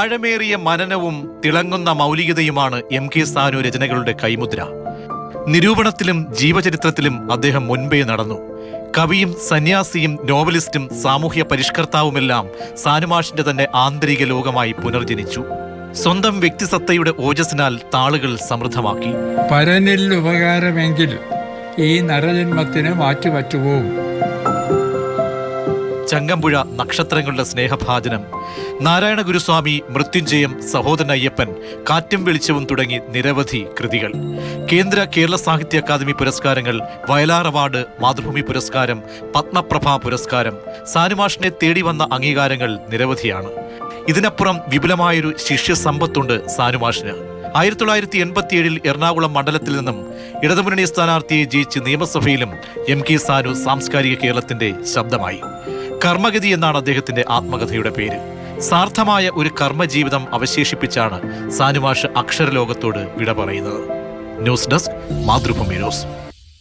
ആഴമേറിയ മനനവും തിളങ്ങുന്ന മൗലികതയുമാണ് MK സാനു രചനകളുടെ കൈമുദ്ര. നിരൂപണത്തിലും ജീവചരിത്രത്തിലും അദ്ദേഹം മുൻപേ നടന്നു. കവിയും സന്യാസിയും നോവലിസ്റ്റും സാമൂഹ്യ പരിഷ്കർത്താവുമെല്ലാം സാനുമാഷിന്റെ തന്നെ ആന്തരിക ലോകമായി പുനർജനിച്ചു. സ്വന്തം വ്യക്തിസത്തയുടെ ഓജസ്സിനാൽ താളുകൾ സമൃദ്ധമാക്കി. പരനിൽ ഉപകാരമെങ്കിൽ ഈ നരജന്മത്തിന് മാറ്റുപറ്റുവോ? ചങ്ങമ്പുഴ നക്ഷത്രങ്ങളുടെ സ്നേഹഭാജനം, നാരായണ ഗുരുസ്വാമി മൃത്യുഞ്ജയം, സഹോദരൻ അയ്യപ്പൻ, കാറ്റും വെളിച്ചവും തുടങ്ങി നിരവധി കൃതികൾ. കേരള സാഹിത്യ അക്കാദമി പുരസ്കാരങ്ങൾ, വയലാർ അവാർഡ്, മാതൃഭൂമി പുരസ്കാരം, പത്മപ്രഭ പുരസ്കാരം. സാനുമാഷിനെ തേടി വന്ന അംഗീകാരങ്ങൾ നിരവധിയാണ്. ഇതിനപ്പുറം വിപുലമായൊരു ശിഷ്യസമ്പത്തുണ്ട് സാനുമാഷിന്. 1987 എറണാകുളം മണ്ഡലത്തിൽ നിന്നും ഇടതുമുന്നണി സ്ഥാനാർത്ഥിയെ ജയിച്ച് നിയമസഭയിലും MK സാനു സാംസ്കാരിക കേരളത്തിന്റെ ശബ്ദമായി. കർമ്മഗതി എന്നാണ് അദ്ദേഹത്തിന്റെ ആത്മകഥയുടെ പേര്. സാർത്ഥമായ ഒരു കർമ്മജീവിതം അവശേഷിപ്പിച്ചാണ് സാനുമാഷ് അക്ഷരലോകത്തോട് വിട പറയുന്നത്. News desk, Mathrubhumi news.